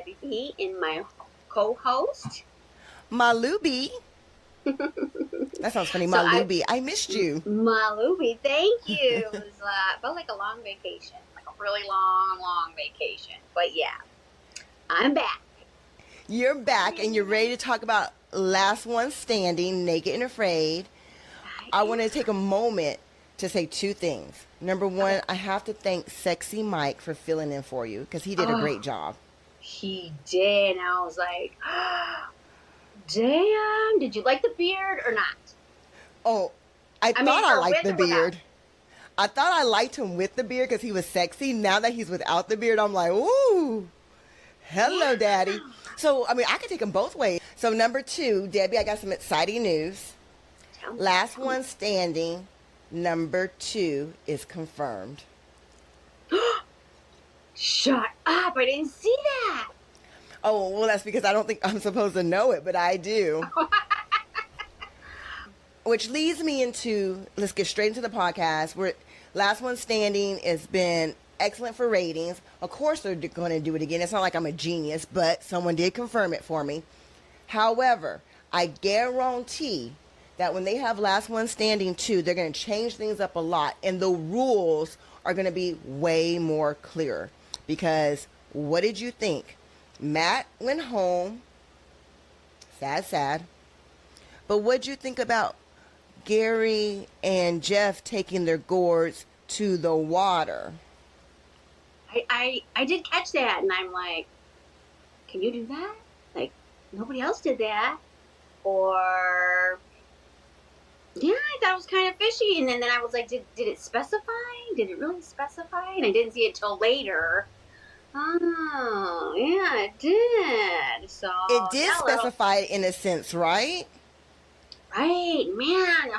Debbie B, and my co-host. Malubi. That sounds funny. So Malubi. I missed you. Malubi, thank you. It was felt like a long vacation, like a really long vacation. But yeah, I'm back. You're back and you're ready to talk about Last One Standing, Naked and Afraid. I want to take a moment to say two things. Number one, Okay. I have to thank Sexy Mike for filling in for you because he did a great job. He did. And I was like, damn, did you like the beard or not? Oh, I thought I liked the beard. Without? I thought I liked him with the beard because he was sexy. Now that he's without the beard, I'm like, ooh, hello, Yeah. daddy. So, I mean, I could take them both ways. So, number two, Debbie, I got some exciting news. Last One Standing, number 2 is confirmed. Shut up. I didn't see that. Oh, well, that's because I don't think I'm supposed to know it, but I do. Which leads me into, let's get straight into the podcast. Last One Standing has been excellent for ratings. Of course, they're going to do it again. It's not like I'm a genius, but someone did confirm it for me. However, I guarantee that when they have Last One Standing 2, they're going to change things up a lot, and the rules are going to be way more clear. Because what did you think? Matt went home. Sad. But what did you think about Gary and Jeff taking their gourds to the water? I did catch that, and I'm like, can you do that? Like, nobody else did that. Or, yeah, I thought it was kind of fishy. And then I was like, did it specify? Did it really specify? And I didn't see it till later. Oh, yeah, it did. So It did specify it in a sense, right? Right, man.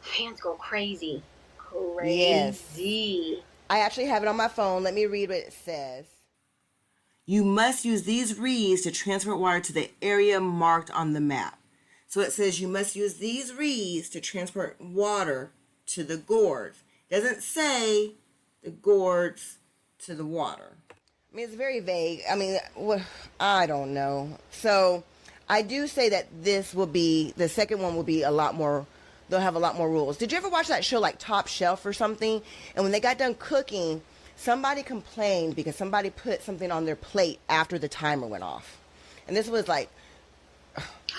Fans go crazy. Crazy. Yes. I actually have it on my phone. Let me read what it says. You must use these reeds to transfer water to the area marked on the map. So it says you must use these reeds to transport water to the gourds. It doesn't say the gourds to the water. I mean, it's very vague. I mean, I don't know. So I do say that the second one will be a lot more, they'll have a lot more rules. Did you ever watch that show like Top Shelf or something? And when they got done cooking, somebody complained because somebody put something on their plate after the timer went off. And this was like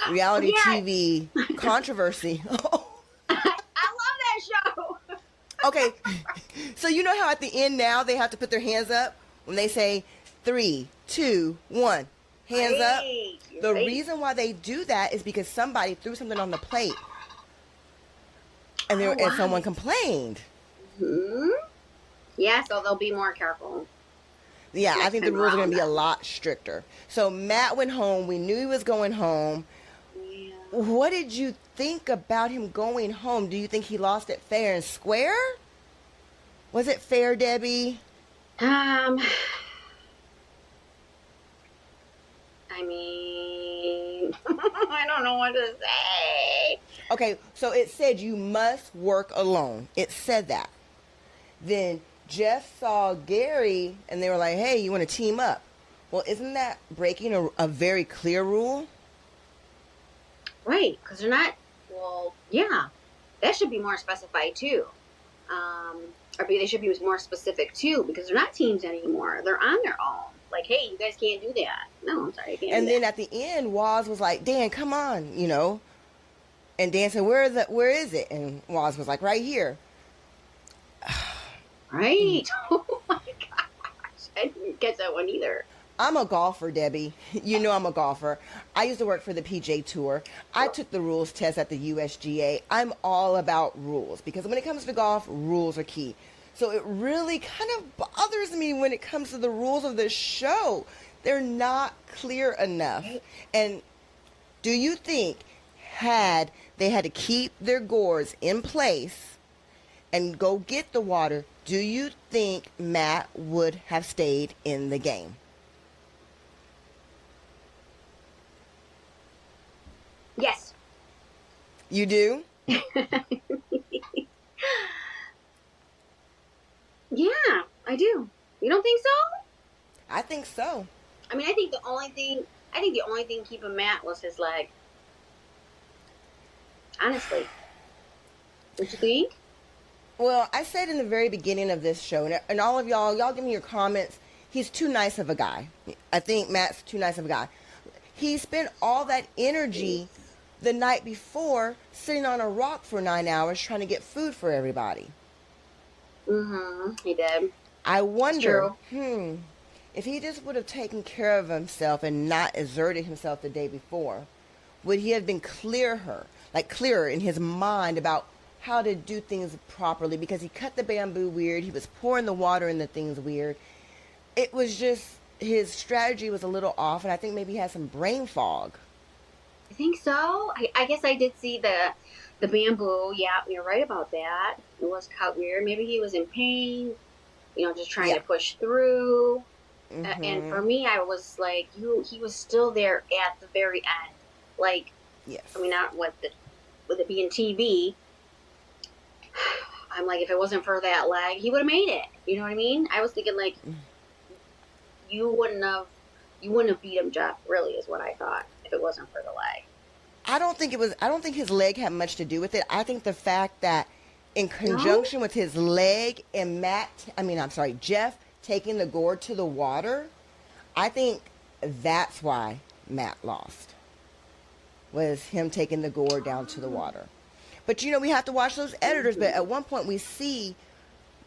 reality TV controversy. I love that show. Okay, so you know how at the end now they have to put their hands up when they say 3, 2, 1, hands up? The reason why they do that is because somebody threw something on the plate and and someone complained. Yeah, so they'll be more careful. Yeah, I think the rules are going to be a lot stricter. So Matt went home. We knew he was going home. Yeah. What did you think about him going home? Do you think he lost it fair and square? Was it fair, Debbie? I mean, I don't know what to say. Okay, so it said you must work alone. It said that. Then Jeff saw Gary and they were like, hey, you want to team up? Well, isn't that breaking a very clear rule? Right, because they're not, well, yeah, that should be more specified too. Or they should be more specific too, because they're not teams anymore. They're on their own. Like, hey, you guys can't do that. No, I'm sorry, I can't. And do then that. at the end, Waz was like, Dan, come on, you know. And Dan said, where is it? And Waz was like, right here. Right? Oh my gosh. I didn't catch that one either. I'm a golfer, Debbie. You know I'm a golfer. I used to work for the PJ Tour. I took the rules test at the USGA. I'm all about rules because when it comes to golf, rules are key. So it really kind of bothers me when it comes to the rules of this show. They're not clear enough. And do you think they had to keep their gourds in place and go get the water, do you think Matt would have stayed in the game? Yes. You do? Yeah, I do. You don't think so? I think so. I mean, I think the only thing keeping Matt was his leg. Honestly, don't you think? Well, I said in the very beginning of this show, and all of y'all give me your comments. He's too nice of a guy. I think Matt's too nice of a guy. He spent all that energy the night before sitting on a rock for 9 hours trying to get food for everybody. Mm-hmm. He did. I It's wonder, true. if he just would have taken care of himself and not exerted himself the day before, would he have been clearer in his mind about how to do things properly? Because he cut the bamboo weird, he was pouring the water in the things weird. It was just his strategy was a little off, and I think maybe he had some brain fog. I think so. I guess I did see the bamboo. Yeah, you're right about that. It was cut weird. Maybe he was in pain. Just trying Yeah. to push through. And Mhm. for me, I was like, he was still there at the very end. Like, I Yes. mean, not with it being TV. I'm like, if it wasn't for that leg, he would have made it. You know what I mean? I was thinking like you wouldn't have you wouldn't have beat him, Jeff. Really, is what I thought if it wasn't for the leg. I don't think his leg had much to do with it. I think the fact that in No, conjunction with his leg and Jeff taking the gourd to the water, I think that's why Matt lost. Was him taking the gourd down to the water. But we have to watch those editors, but at one point we see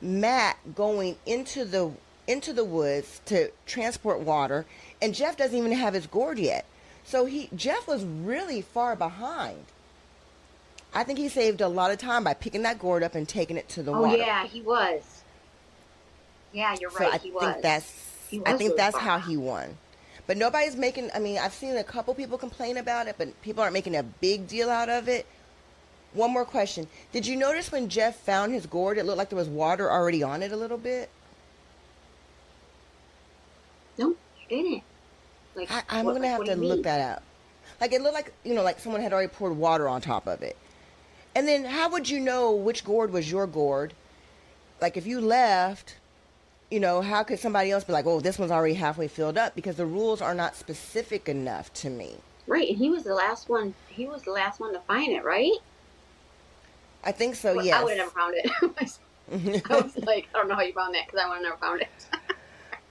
Matt going into the woods to transport water, and Jeff doesn't even have his gourd yet. So Jeff was really far behind. I think he saved a lot of time by picking that gourd up and taking it to the oh water. yeah, he was. Yeah, you're So right. He was. He I was think really that's far how behind. he won. But nobody's making, I mean, I've seen a couple people complain about it, but people aren't making a big deal out of it. One more question. Did you notice when Jeff found his gourd, it looked like there was water already on it a little bit? No, you didn't. Like I'm what? going to Like have what do to you look mean? that up. Like it looked like, like someone had already poured water on top of it. And then how would you know which gourd was your gourd? Like if you left, how could somebody else be like, oh, this one's already halfway filled up? Because the rules are not specific enough to me. Right, and he was the last one. He was the last one to find it, right? I think so, I would have never yes. found it. I was like, I don't know how you found that because I would have never found it.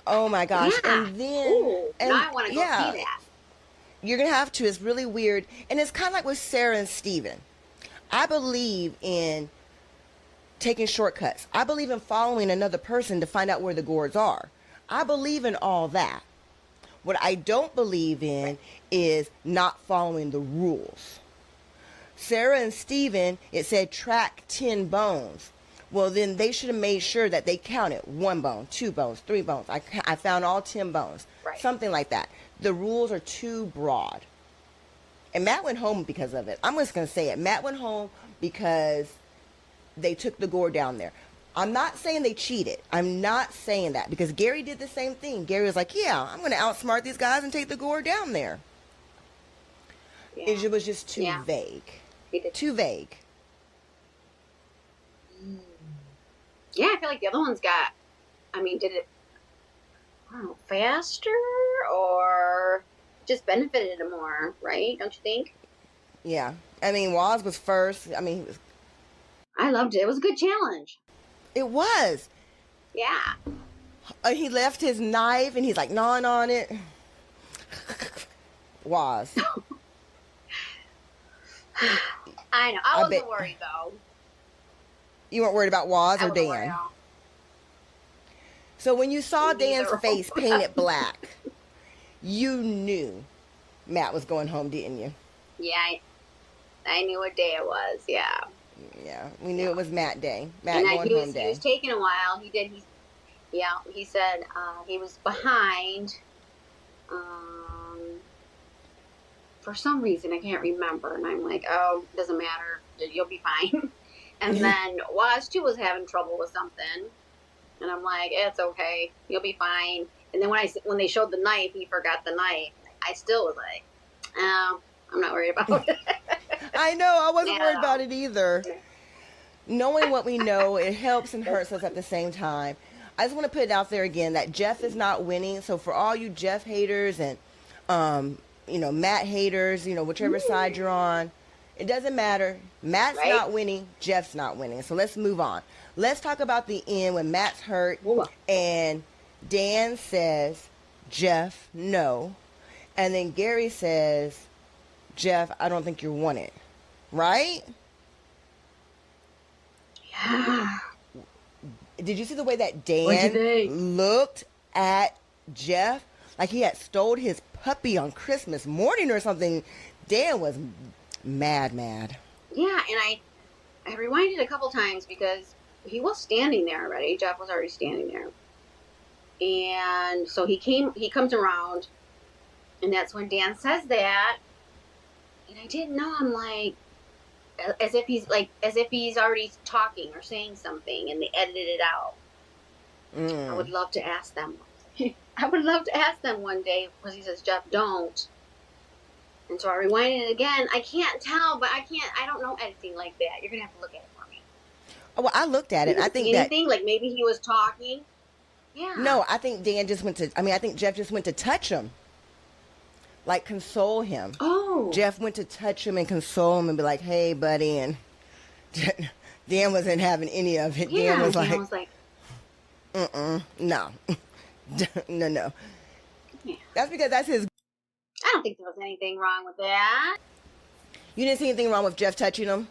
Oh my gosh. Yeah. Ooh, now And I want to go see yeah, that. you're going to have to. It's really weird. And it's kind of like with Sarah and Steven. I believe in taking shortcuts. I believe in following another person to find out where the gourds are. I believe in all that. What I don't believe Right. in is not following the rules. Sarah and Steven, it said track 10 bones. Well, then they should have made sure that they counted 1 bone, 2 bones, 3 bones. I found all 10 bones. Right. Something like that. The rules are too broad. And Matt went home because of it. I'm just going to say it. Matt went home because they took the gourd down there. I'm not saying they cheated. I'm not saying that because Gary did the same thing. Gary was like, yeah, I'm going to outsmart these guys and take the gourd down there. Yeah. It was just too Yeah. vague. He did. Too vague. Mm. Yeah, I feel like the other ones got. I mean, did it? I don't know, faster or just benefited him more, right? Don't you think? Yeah. I mean, Waz was first. I mean, I loved it. It was a good challenge. it was. Yeah. He left his knife and he's like gnawing on it. Waz. I know. I I wasn't bet worried though. you weren't worried about Waz I or wasn't worried at Dan. all. So when you saw Dan's Neither face of them. painted black, you knew Matt was going home, didn't you? Yeah, I knew what day it was. Yeah. Yeah, we knew Yeah. it was Matt Day. Matt And going home he was day. taking a while. He did. Yeah. He said he was behind. Um, for some reason I can't remember, and I'm like, oh, doesn't matter. You'll be fine. And then Waz too was having trouble with something, and I'm like, it's okay. You'll be fine. And then when they showed the knife, he forgot the knife. I still was like, oh, I'm not worried about it. I know, I wasn't worried about No. it either. Knowing what we know, it helps and hurts us at the same time. I just want to put it out there again that Jeff is not winning. So for all you Jeff haters and, Matt haters, whichever side you're on, it doesn't matter. Matt's Right? not winning. Jeff's not winning. So let's move on. Let's talk about the end when Matt's hurt Whoa. and Dan says, Jeff, no. And then Gary says, Jeff, I don't think you're wanted. Right? Yeah. Did you see the way that What'd you Dan think? looked at Jeff? Like he had stole his puppy on Christmas morning or something. Dan was mad. Yeah, and I rewinded a couple times because he was standing there already. Jeff was already standing there. And so he comes around, and that's when Dan says that. And I didn't know, I'm like, as if he's already talking or saying something and they edited it out. I would love to ask them. I would love to ask them one day because he says, Jeff, don't. And so I rewinded it again. I can't tell, but I don't know anything like that. You're going to have to look at it for me. Oh, well, I looked at it. You I didn't think see that. anything? Like maybe he was talking? Yeah. No, I think Dan just went to. I think Jeff just went to touch him, like console him. Oh. Jeff went to touch him and console him and be like, "Hey, buddy," and Dan wasn't having any of it. Yeah, Dan was like, no, no. Yeah. That's because that's his. I don't think there was anything wrong with that. You didn't see anything wrong with Jeff touching him?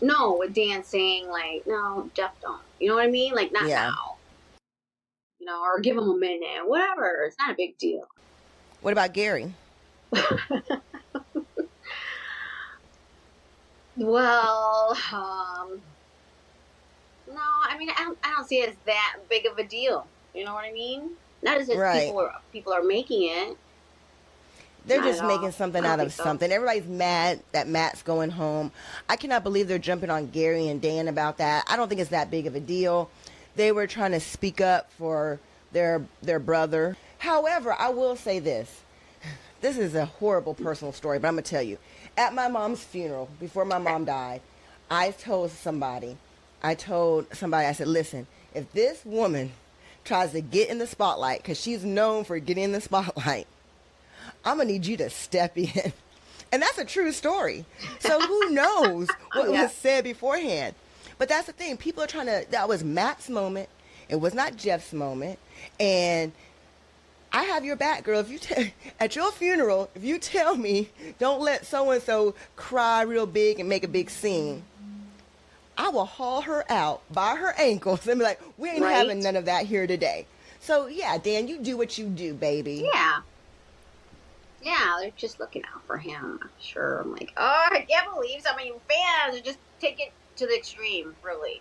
No, with Dan saying like, no, Jeff, don't. You know what I mean? Like, not now. Or give him a minute. Whatever. It's not a big deal. What about Gary? Well, no, I mean, I don't see it as that big of a deal. You know what I mean? Not as if Right. people are making it. They're Not just at making all. something I don't out of think so. something. Everybody's mad that Matt's going home. I cannot believe they're jumping on Gary and Dan about that. I don't think it's that big of a deal. They were trying to speak up for their brother. However, I will say this. This is a horrible personal story, but I'm going to tell you. At my mom's funeral, before my mom died, I told somebody, I said, listen, if this woman tries to get in the spotlight, because she's known for getting in the spotlight, I'm going to need you to step in. And that's a true story. So who knows what was said beforehand. But that's the thing. People are trying to, that was Matt's moment. It was not Jeff's moment. And I have your back, girl. If you at your funeral, if you tell me don't let so-and-so cry real big and make a big scene, I will haul her out by her ankles and be like, we ain't having none of that here today. So, yeah, Dan, you do what you do, baby. Yeah. Yeah, they're just looking out for him. I'm sure. I'm like, oh, I can't believe some of you fans just take it to the extreme, really.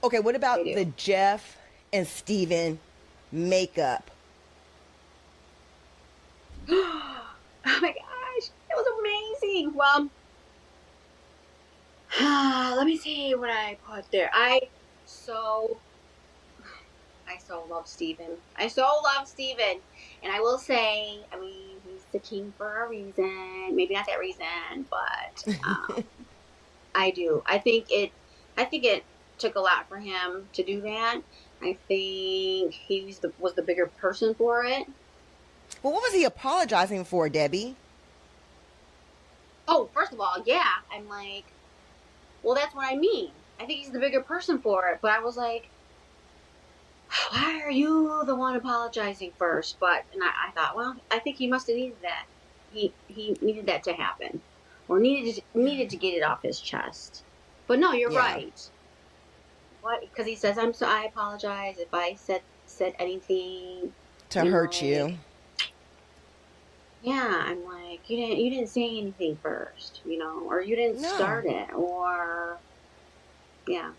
Okay, what about the Jeff and Steven makeup? Oh my gosh, it was amazing. Well, let me see what I put there. I so love Steven. I so love Steven. And I will say, I mean, he's the king for a reason. Maybe not that reason, but I do. I think it took a lot for him to do that. I think he was the bigger person for it. Well, what was he apologizing for, Debbie? Oh, first of all, yeah. I'm like, well, that's what I mean. I think he's the bigger person for it. But I was like, why are you the one apologizing first? And I thought, well, I think he must have needed that. He needed that to happen, or needed to get it off his chest. But no, you're right. What? Because he says, I apologize if I said anything to hurt you. Yeah, I'm like, you didn't say anything first, or you didn't start it, or yeah.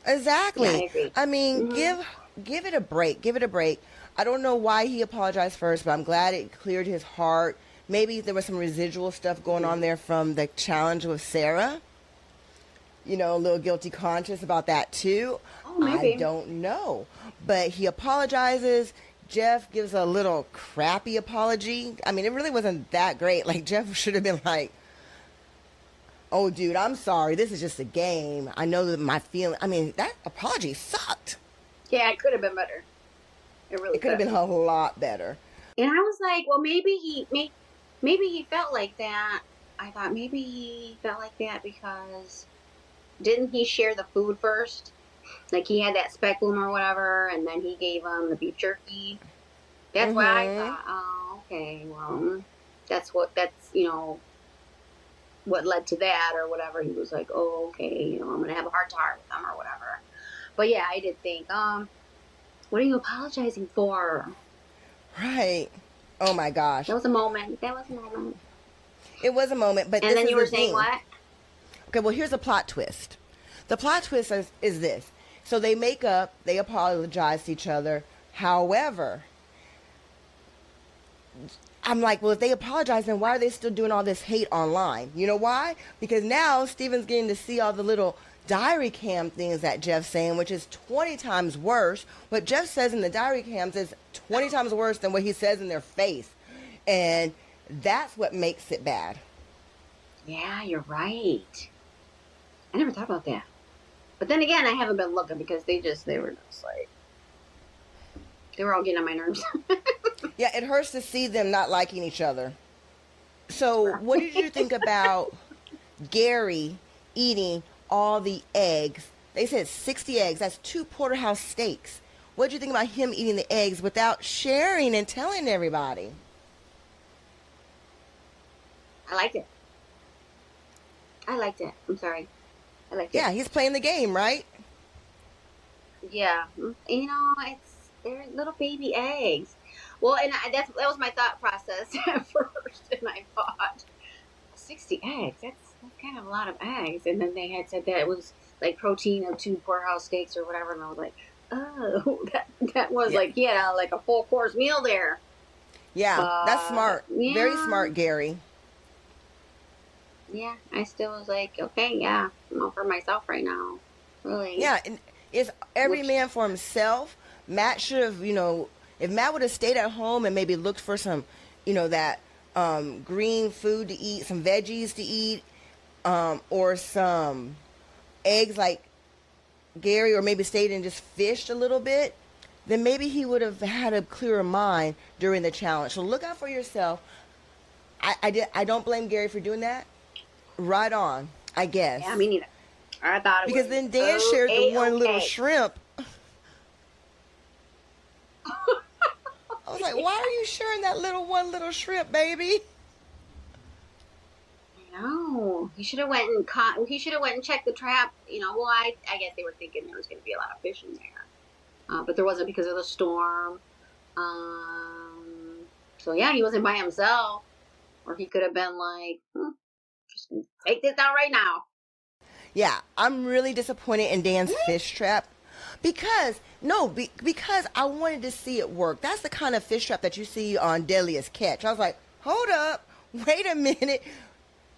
Exactly. Yeah, I agree. I mean, give it a break. Give it a break. I don't know why he apologized first, but I'm glad it cleared his heart. Maybe there was some residual stuff going on there from the challenge with Sarah. A little guilty conscience about that too. Oh, maybe. I don't know. But he apologizes. Jeff gives a little crappy apology. I mean, it really wasn't that great. Like, Jeff should have been like, Oh, dude, I'm sorry. This is just a game. I know that my feeling. I mean, that apology sucked. Yeah, it could have been better. It really It could could have have. been a lot better. And I was like, well, maybe he felt like that. I thought maybe he felt like that because didn't he share the food first? Like he had that speculum or whatever, and then he gave him the beef jerky. That's why I Mm-hmm. thought, oh, okay, well, that's what led to that or whatever. He was like, oh, okay, I'm gonna have a heart to heart with him or whatever. But yeah, I did think, what are you apologizing for? Right. Oh my gosh. That was a moment. That was a moment. It was a moment, but And this then is you the were saying thing. what? Okay, well, here's a plot twist. The plot twist is this. So they make up, they apologize to each other. However, I'm like, well, if they apologize, then why are they still doing all this hate online? You know why? Because now Steven's getting to see all the little diary cam things that Jeff's saying, which is 20 times worse. What Jeff says in the diary cams is 20 times worse than what he says in their face. And that's what makes it bad. Yeah, you're right. I never thought about that. But then again, I haven't been looking because they were just like, they were all getting on my nerves. Yeah, it hurts to see them not liking each other. So, what did you think about Gary eating all the eggs? They said 60 eggs. That's 2 porterhouse steaks. What did you think about him eating the eggs without sharing and telling everybody? I liked it. I liked it. I'm sorry. I liked it. Yeah, he's playing the game, right? Yeah. They're little baby eggs. Well, and that was my thought process at first. And I thought, 60 eggs, that's kind of a lot of eggs. And then they had said that it was like protein of 2 porterhouse steaks or whatever. And I was like, oh, that was Yeah. like, yeah, like a full course meal there. Yeah, that's But smart. Very yeah, smart, Gary. yeah, I still was like, okay, yeah, I'm all for myself right now. Really. Yeah, and it's every Which, man for himself. Matt should have, if Matt would have stayed at home and maybe looked for some, that green food to eat, some veggies to eat, or some eggs like Gary, or maybe stayed and just fished a little bit, then maybe he would have had a clearer mind during the challenge. So look out for yourself. I don't blame Gary for doing that. Right on, I guess. yeah, me neither. I thought it Because was then Dan shared the one little okay. shrimp. I was like, why are you sharing that one little shrimp, baby? I know. He should have went and caught. He should have went and checked the trap. Well, I guess they were thinking there was going to be a lot of fish in there, but there wasn't because of the storm. So yeah, he wasn't by himself, or he could have been like, just gonna take this out right now. Yeah, I'm really disappointed in Dan's fish trap. Because I wanted to see it work. That's the kind of fish trap that you see on Deadliest Catch. I was like, hold up, wait a minute.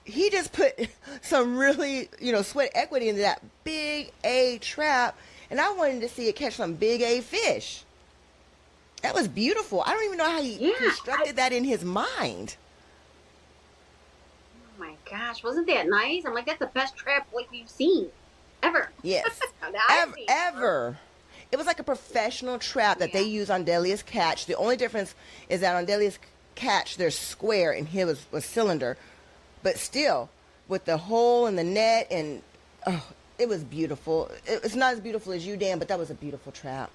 He just put some really, sweat equity into that big A trap, and I wanted to see it catch some big A fish. That was beautiful. I don't even know how he Yeah. constructed that in his mind. Oh my gosh, wasn't that nice? I'm like, that's the best trap like we've seen ever. Yes, That I've seen ever. ever. It was like a professional trap that they Yeah. use on Deadliest Catch. The only difference is that on Deadliest Catch, they're square and his was cylinder. But still, with the hole in the net, and it was beautiful. It's not as beautiful as you, Dan, but that was a beautiful trap.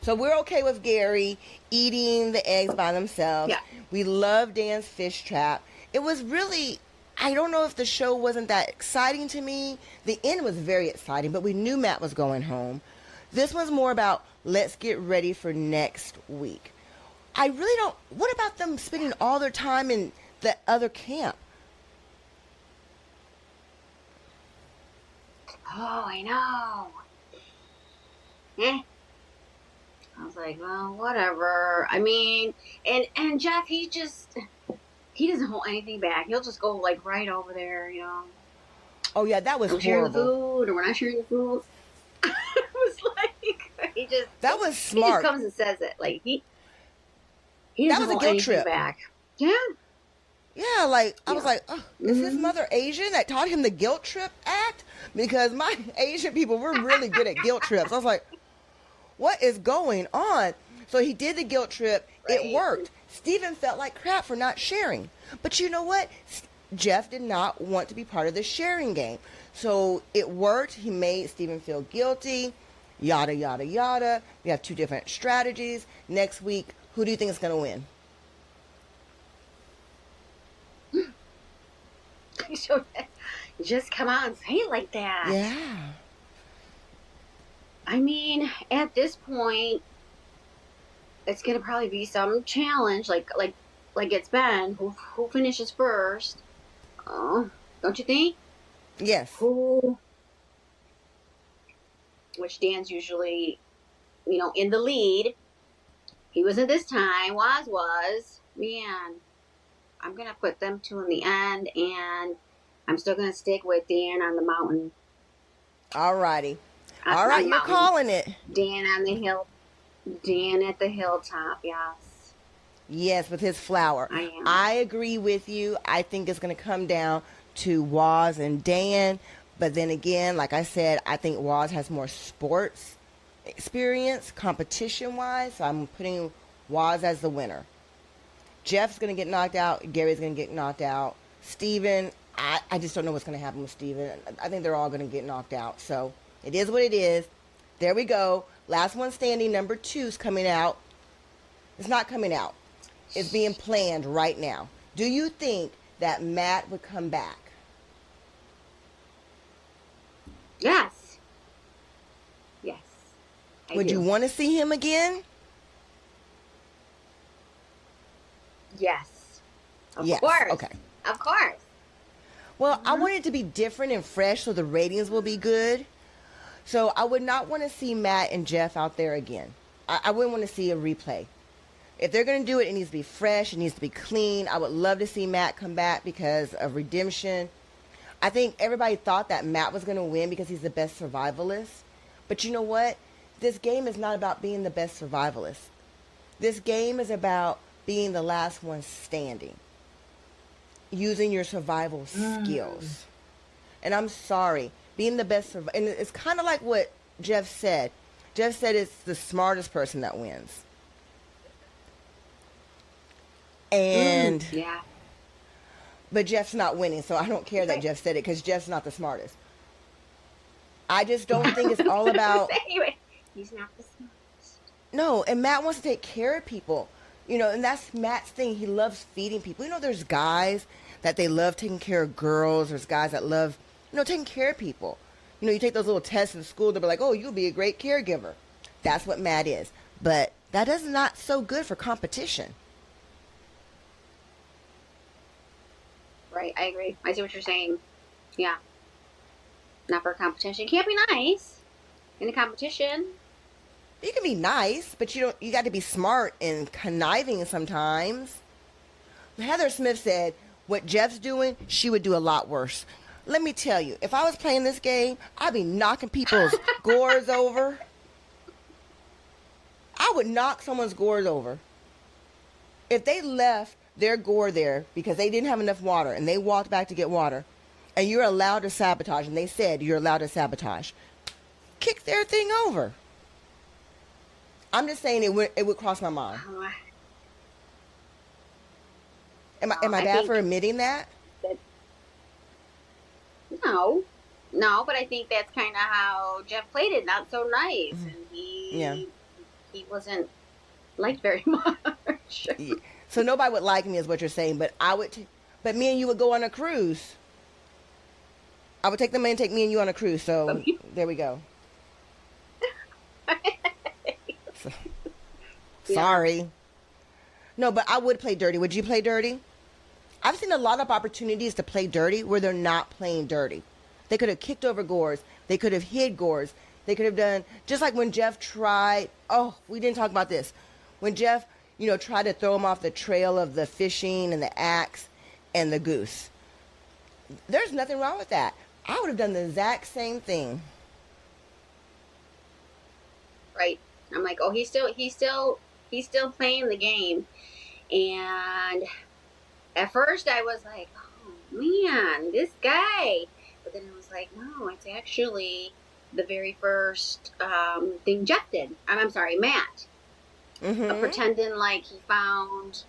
So we're okay with Gary eating the eggs by themselves. Yeah. We love Dan's fish trap. It was really, I don't know if the show wasn't that exciting to me. The end was very exciting, but we knew Matt was going home. This was more about let's get ready for next week. I really don't, what about them spending all their time in the other camp? Oh, I know. Eh. I was like, well, whatever. I mean, and Jeff, he doesn't hold anything back. He'll just go like right over there, Oh yeah, that was I'm sharing the horrible. food, or we're not sharing the food. It was like That was he just smart. comes and says it. Like he That doesn't was a hold guilt anything trip. back. Yeah, Yeah, like I was Yeah. like, oh, is his Hmm. mother Asian that taught him the guilt trip act? Because my Asian people were really good at guilt trips. I was like, what is going on? So he did the guilt trip. It Right. worked. Steven felt like crap for not sharing. But you know what? Jeff did not want to be part of the sharing game. So it worked. He made Steven feel guilty. Yada, yada, yada. We have two different strategies. Next week, who do you think is going to win? So just come out and say it like that. Yeah. I mean, at this point, it's gonna probably be some challenge, like it's been. Who finishes first? Oh, don't you think? Yes. Who? Which Dan's usually, in the lead. He wasn't this time. Was. Man, I'm gonna put them two in the end, and I'm still gonna stick with Dan on the mountain. Alrighty. All On right, the you're mountain. calling it. Dan on the hill. Dan at the hilltop. Yes, Yes, with his flower. I am. I agree with you. I think it's going to come down to Waz and Dan. But then again, like I said, I think Waz has more sports experience, competition wise. So I'm putting Waz as the winner. Jeff's going to get knocked out. Gary's going to get knocked out. Steven, I just don't know what's going to happen with Steven. I think they're all going to get knocked out. So it is what it is. There we go. Last one standing, number 2's coming out. It's not coming out. It's being planned right now. Do you think that Matt would come back? Yes, yes, I Would you do. want to see him again? Yes, of Yes. course, Okay. of course. Well, I Hmm. want it to be different and fresh so the ratings will be good. So I would not want to see Matt and Jeff out there again. I wouldn't want to see a replay. If they're going to do it, it needs to be fresh. It needs to be clean. I would love to see Matt come back because of redemption. I think everybody thought that Matt was going to win because he's the best survivalist. But you know what? This game is not about being the best survivalist. This game is about being the last one standing, using your survival Mm. skills. And I'm sorry, being the best and it's kind of like what Jeff said. Jeff said it's the smartest person that wins. Mm. And Yeah. but Jeff's not winning, so I don't care that Right. Jeff said it because Jeff's not the smartest. I just don't think it's all about Anyway, he's not the smartest. no. And Matt wants to take care of people, and that's Matt's thing. He loves feeding people. There's guys that they love taking care of girls. There's guys that love, taking care of people. You take those little tests in school. They'll be like, "Oh, you'll be a great caregiver." That's what Matt is. But that is not so good for competition. Right, I agree. I see what you're saying. Yeah, not for a competition. You can't be nice in a competition. You can be nice, but you got to be smart and conniving sometimes. Heather Smith said what Jeff's doing, she would do a lot worse. Let me tell you, if I was playing this game, I'd be knocking people's gourds over. I would knock someone's gourds over. If they left their gourd there because they didn't have enough water and they walked back to get water, and you're allowed to sabotage, and they said you're allowed to sabotage, kick their thing over. I'm just saying it would cross my mind. Oh, Am I I bad for think admitting that? that no, no, but I think that's kind of how Jeff played it. Not so nice, and Yeah. he wasn't liked very much. Yeah. So nobody would like me, is what you're saying. But but me and you would go on a cruise. I would take them in and take me and you on a cruise. So there we go. So, Yeah. sorry. No, but I would play dirty. Would you play dirty? I've seen a lot of opportunities to play dirty where they're not playing dirty. They could have kicked over gourds. They could have hid gourds. They could have done, just like when Jeff tried, oh, we didn't talk about this. When Jeff, tried to throw him off the trail of the fishing and the axe and the goose. There's nothing wrong with that. I would have done the exact same thing. Right. I'm like, he's still playing the game, and At first, I was like, oh man, this guy. But then it was like, no, it's actually the very first thing Jeff did. I'm sorry, Matt. Mm-hmm. Pretending like he found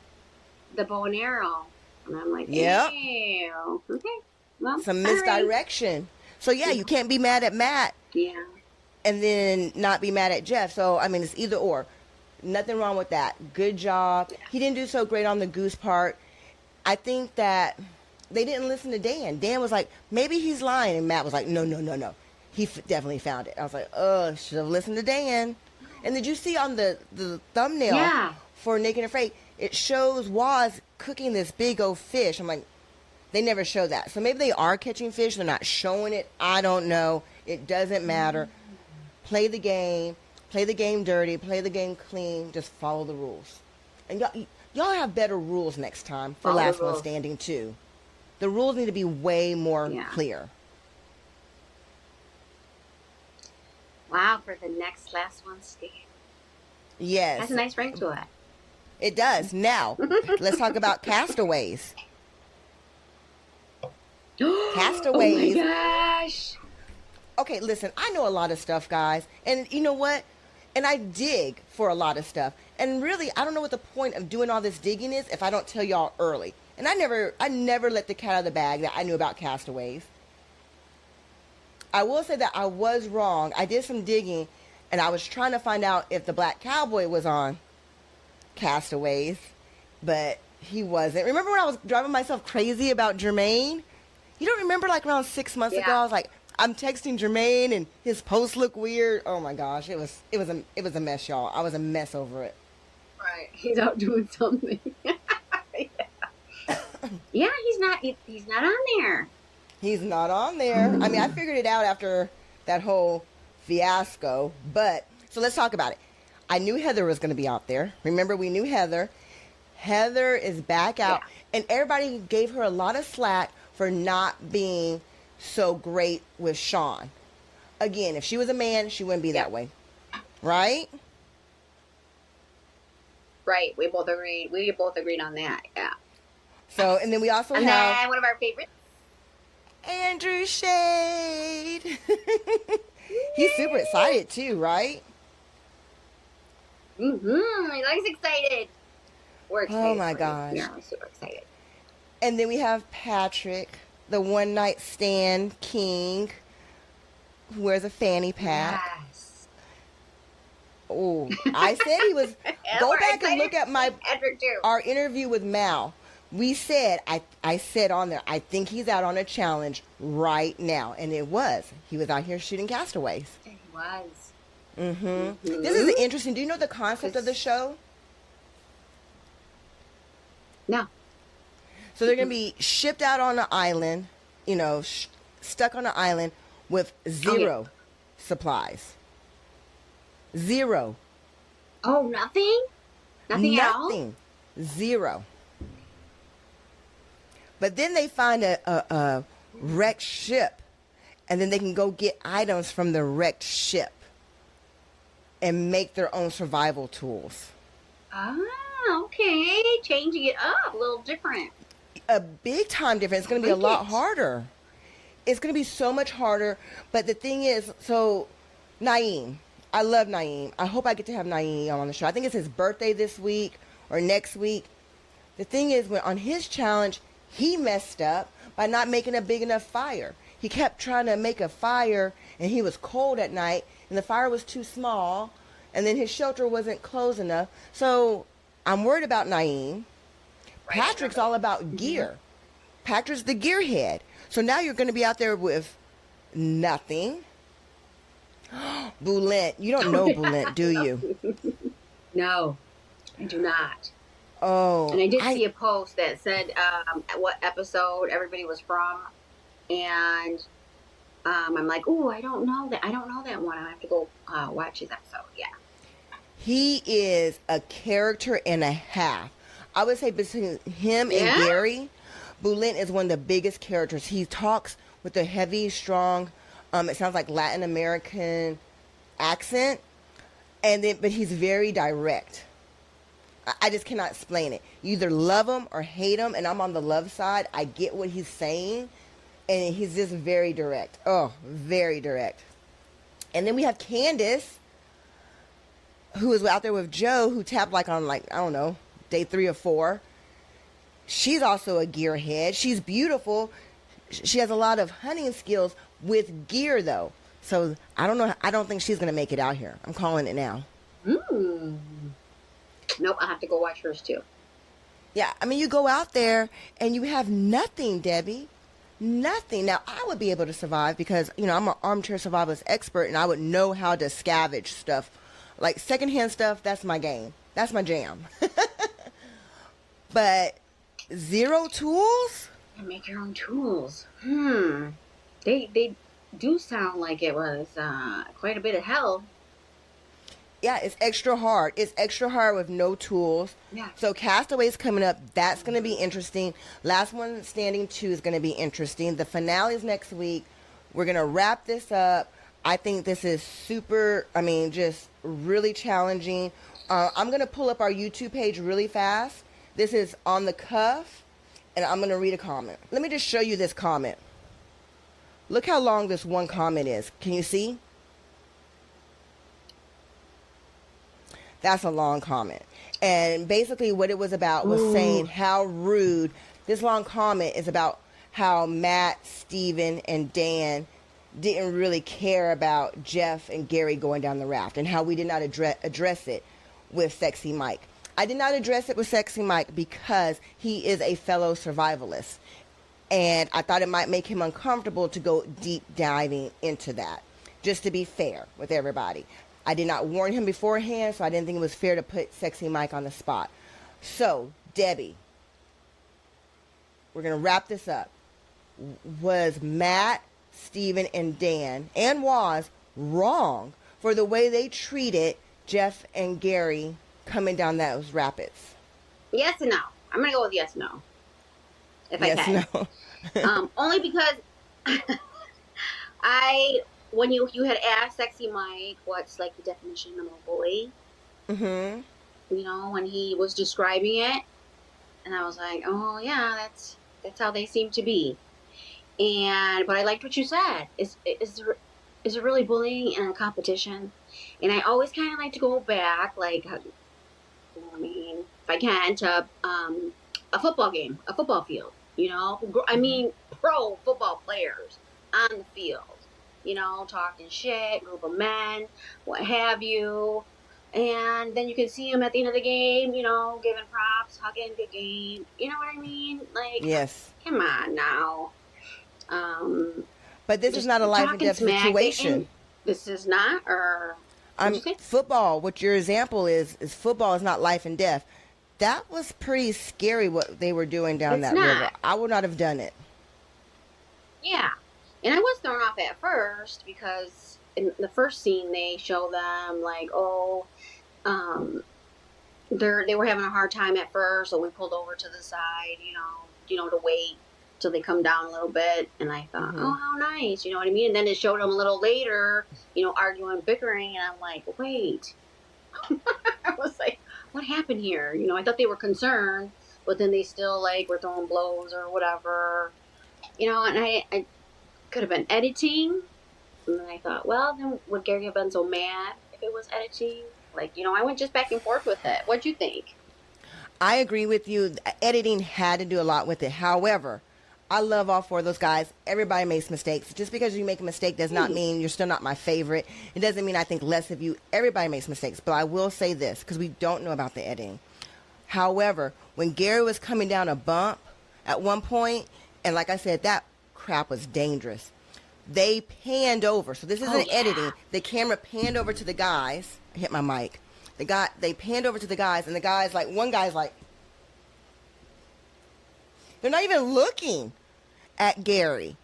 the bow and arrow. And I'm like, Yep. ew. Okay. Well, Some all right. misdirection. So yeah, Yeah. you can't be mad at Matt Yeah. and then not be mad at Jeff. So I mean, it's either or. Nothing wrong with that. Good job. Yeah. He didn't do so great on the goose part. I think that they didn't listen to Dan. Dan was like, maybe he's lying, and Matt was like, no, no, no, no. He definitely found it. I was like, oh, should have listened to Dan. And did you see on the thumbnail Yeah. for Naked and Afraid, it shows Waz cooking this big old fish. I'm like, they never show that. So maybe they are catching fish. They're not showing it. I don't know. It doesn't matter. Play the game. Play the game dirty. Play the game clean. Just follow the rules. And y'all have better rules next time for Follow the Last One rules. Standing too. The rules need to be way more Yeah. clear. Wow, for the next last one stand. Yes, That's a nice ring to it. it does. Now, let's talk about Castaways. Oh my Castaways. gosh. Okay, listen, I know a lot of stuff, guys. And you know what? And I dig for a lot of stuff. And really, I don't know what the point of doing all this digging is if I don't tell y'all early. And I never let the cat out of the bag that I knew about Castaways. I will say that I was wrong. I did some digging, and I was trying to find out if the Black Cowboy was on Castaways, but he wasn't. Remember when I was driving myself crazy about Jermaine? You don't remember, like around 6 months ago, Yeah. I was like, I'm texting Jermaine and his posts look weird. Oh my gosh, it was a mess, y'all. I was a mess over it. Right. He's out doing something. Yeah, he's not on there. He's not on there. I mean, I figured it out after that whole fiasco. But so let's talk about it. I knew Heather was going to be out there. Remember, we knew Heather. Heather is back out, Yeah. and everybody gave her a lot of slack for not being so great with Sean. Again, if she was a man, she wouldn't be that way, right? Right. We both agreed. We both agreed on that. Yeah. So, and then we also And have then one of our favorites. Andrew Shade. He's super excited too, right? Mm-hmm. He looks excited. We're excited. Oh my for you. gosh. Yeah, we're super excited. And then we have Patrick, the one night stand king, who wears a fanny pack. Yes. Oh, I said he was. Go We're back and excited look at to see Patrick too. our interview with Mal. We said, I said on there, I think he's out on a challenge right now. And it was. He was out here shooting castaways. He was. Mm-hmm. This is interesting. Do you know the concept of the show? No. So they're going to be shipped out on an island, stuck on an island with zero supplies. Zero. Oh, nothing? Nothing at all? Nothing. Zero. But then they find a wrecked ship, and then they can go get items from the wrecked ship and make their own survival tools. Ah, okay. Changing it up. A little different. A big time difference. It's going to be a lot harder. It's going to be so much harder. But the thing is, so Naeem, I love Naeem. I hope I get to have Naeem on the show. I think it's his birthday this week or next week. The thing is, when on his challenge, he messed up by not making a big enough fire. He kept trying to make a fire, and he was cold at night, and the fire was too small, and then his shelter wasn't close enough. So I'm worried about Naeem. Patrick's all about gear. Patrick's the gearhead. So now you're going to be out there with nothing. Boulent. You don't know Boulent, do you? No, I do not. Oh. And I did see a post that said what episode everybody was from. And I'm like, ooh, I don't know that. I don't know that one. I have to go watch his episode. Yeah. He is a character and a half. I would say between him and Gary, Boulent is one of the biggest characters. He talks with a heavy, strong, it sounds like Latin American accent, but he's very direct. I just cannot explain it. You either love him or hate him, and I'm on the love side. I get what he's saying, and he's just very direct. Oh, very direct. And then we have Candace, who is out there with Joe, who tapped like on like, I don't know, day 3 or 4. She's also a gearhead. She's beautiful. She has a lot of hunting skills with gear, though. So I don't know. I don't think she's gonna make it out here. I'm calling it now. Mm. Nope, I'll have to go watch hers too. Yeah, I mean, you go out there and you have nothing, Debbie. Nothing. Now, I would be able to survive because, you know, I'm an armchair survivalist expert and I would know how to scavenge stuff. Like secondhand stuff, that's my game. That's my jam. But zero tools? And make your own tools. They do sound like it was quite a bit of hell. Yeah, it's extra hard. It's extra hard with no tools. Yeah. So Castaway's coming up. That's going to be interesting. Last One Standing 2 is going to be interesting. The finale is next week. We're going to wrap this up. I think this is super, I mean, just really challenging. I'm going to pull up our YouTube page really fast. This is on the cuff, and I'm going to read a comment. Let me just show you this comment. Look how long this one comment is. Can you see? That's a long comment. And basically what it was about was saying how rude. This long comment is about how Matt, Steven, and Dan didn't really care about Jeff and Gary going down the raft and how we did not address it with Sexy Mike. I did not address it with Sexy Mike because he is a fellow survivalist. And I thought it might make him uncomfortable to go deep diving into that. Just to be fair with everybody. I did not warn him beforehand, so I didn't think it was fair to put Sexy Mike on the spot. So, Debbie, we're going to wrap this up. Was Matt, Steven, and Dan, and Waz wrong for the way they treated Jeff and Gary coming down those rapids? Yes and no. I'm going to go with yes and no. If I can. No. Only because when you had asked Sexy Mike what's like the definition of a bully, Mm-hmm. you know, when he was describing it, and I was like, oh yeah, that's how they seem to be. But I liked what you said. Is it really bullying in a competition? And I always kind of like to go back, like, I mean, if I can, to a football game, a football field. You know, I mean, pro football players on the field. You know, talking shit, group of men, what have you. And then you can see them at the end of the game, you know, giving props, hugging, good game. You know what I mean? Like, Yes. come on now. But this is not a life and death situation. This is not, or football. What your example is football is not life and death. That was pretty scary what they were doing down that river. I would not have done it. Yeah. And I was thrown off at first because in the first scene they show them like, they were having a hard time at first, so we pulled over to the side, you know, to wait till they come down a little bit. And I thought, oh, how nice, you know what I mean? And then it showed them a little later, you know, arguing, bickering, and I'm like, wait. I was like, what happened here? You know, I thought they were concerned, but then they still like were throwing blows or whatever, you know. And I could have been editing, and then I thought, well, then would Gary have been so mad if it was editing? Like, you know, I went just back and forth with it. What'd you think? I agree with you. Editing had to do a lot with it. However, I love all 4 of those guys. Everybody makes mistakes. Just because you make a mistake does not mean you're still not my favorite. It doesn't mean I think less of you. Everybody makes mistakes. But I will say this, because we don't know about the editing. However, when Gary was coming down a bump at one point, and like I said, that crap was dangerous. They panned over. So this isn't editing. The camera panned over to the guys. I hit my mic. They panned over to the guys, and the guys, like, one guy's like, they're not even looking at Gary.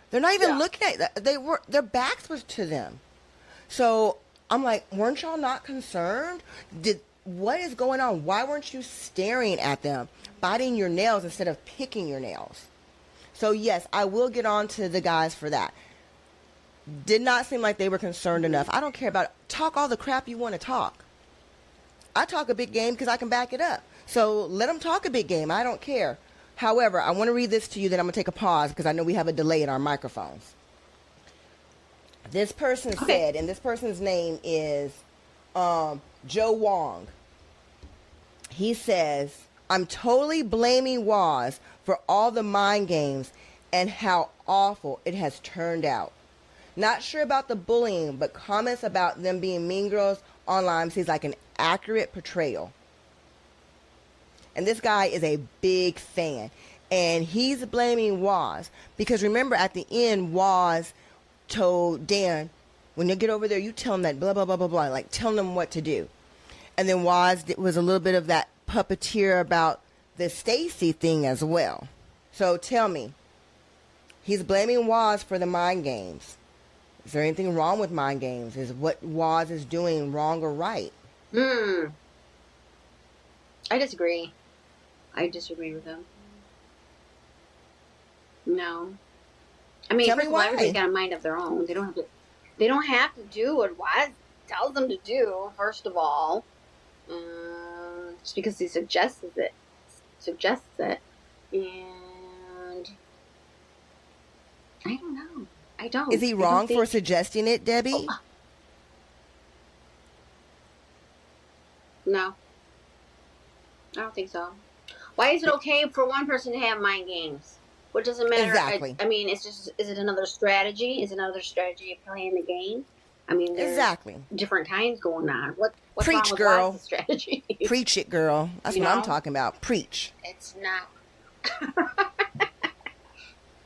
They're not even looking at, their backs was to them. So I'm like, weren't y'all not concerned? What is going on? Why weren't you staring at them, biting your nails instead of picking your nails? So yes, I will get on to the guys for that. Did not seem like they were concerned enough. I don't care about it. Talk all the crap you want to talk. I talk a big game because I can back it up. So let them talk a big game. I don't care. However, I want to read this to you, then I'm going to take a pause because I know we have a delay in our microphones. This person Okay. said, and this person's name is Joe Wong. He says, I'm totally blaming Waz for all the mind games and how awful it has turned out. Not sure about the bullying, but comments about them being mean girls online seems like an accurate portrayal. And this guy is a big fan. And he's blaming Waz. Because remember, at the end, Waz told Dan, when you get over there, you tell him that blah, blah, blah, blah, blah. Like, tell them what to do. And then Waz was a little bit of that puppeteer about the Stacy thing as well. So tell me, he's blaming Waz for the mind games. Is there anything wrong with mind games? Is what Waz is doing wrong or right? I disagree. I disagree with him. No. I mean, Tell me first of all, why. everybody's got a mind of their own. They don't have to. They don't have to do what Waz tells them to do. First of all, just because he suggests it, and I don't know. I don't. Is he wrong for suggesting it, Debbie? Oh, no, I don't think so. Why is it okay for one person to have mind games? What does it matter? Exactly. I mean, it's just, is it another strategy? Is it another strategy of playing the game? I mean, there's Exactly. different kinds going on. What's Preach, wrong with girl. Waz's strategy? Preach it, girl. That's You what I'm know? talking about. Preach. It's not.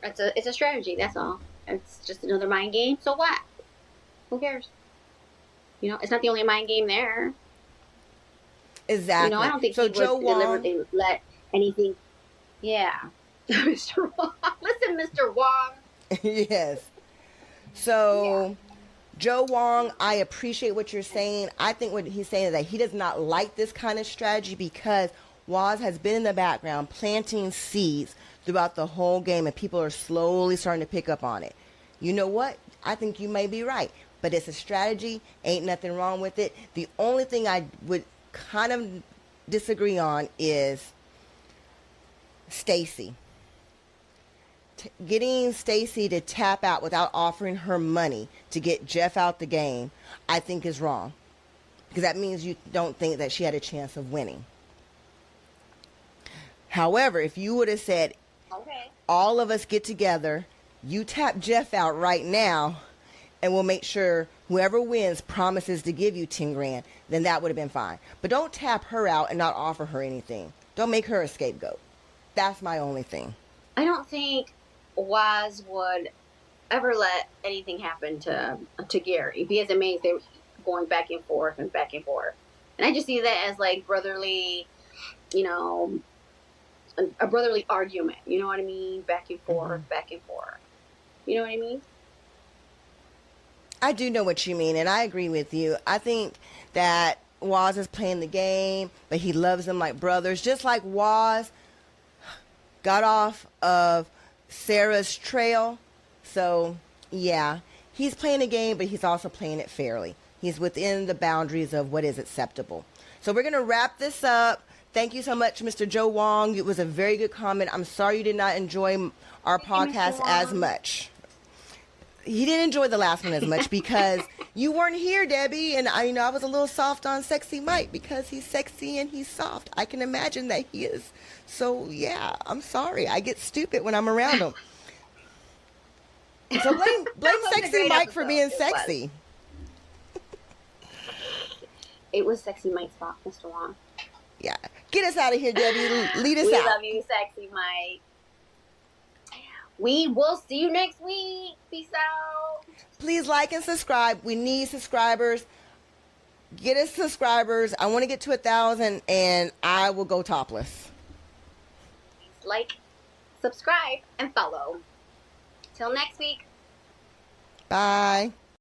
It's a strategy. That's all. It's just another mind game. So what? Who cares? You know, it's not the only mind game there. Exactly. You know, I don't think so. he Joe would Wong. deliberately let anything. Yeah, Mr. Wong. Listen, Mr. Wong. Yes. So, Joe Wong, I appreciate what you're saying. I think what he's saying is that he does not like this kind of strategy because Waz has been in the background planting seeds throughout the whole game, and people are slowly starting to pick up on it. You know what? I think you may be right, but it's a strategy. Ain't nothing wrong with it. The only thing I would kind of disagree on is Stacy. Getting Stacy to tap out without offering her money to get Jeff out the game, I think is wrong. Because that means you don't think that she had a chance of winning. However, if you would have said, Okay. all of us get together, you tap Jeff out right now, and we'll make sure whoever wins promises to give you 10 grand, then that would have been fine. But don't tap her out and not offer her anything. Don't make her a scapegoat. That's my only thing. I don't think Waz would ever let anything happen to Gary because it means they were going back and forth and back and forth. And I just see that as like brotherly, you know, a brotherly argument. You know what I mean? Back and forth, back and forth. You know what I mean? I do know what you mean, and I agree with you. I think that Waz is playing the game, but he loves them like brothers. Just like Waz got off of Sarah's trail. So, yeah, he's playing a game, but he's also playing it fairly. He's within the boundaries of what is acceptable. So we're going to wrap this up. Thank you so much, Mr. Joe Wong. It was a very good comment. I'm sorry you did not enjoy our podcast as much. He didn't enjoy the last one as much because you weren't here, Debbie. And I was a little soft on Sexy Mike because he's sexy and he's soft. I can imagine that he is. So, yeah, I'm sorry. I get stupid when I'm around him. So blame Sexy Mike for being sexy. It was Sexy Mike's fault, Mr. Wong. Yeah. Get us out of here, Debbie. Lead us We out. love you, Sexy Mike. We will see you next week. Peace out. Please like and subscribe. We need subscribers. Get us subscribers. I want to get to 1,000 and I will go topless. Like, subscribe, and follow. Till next week. Bye.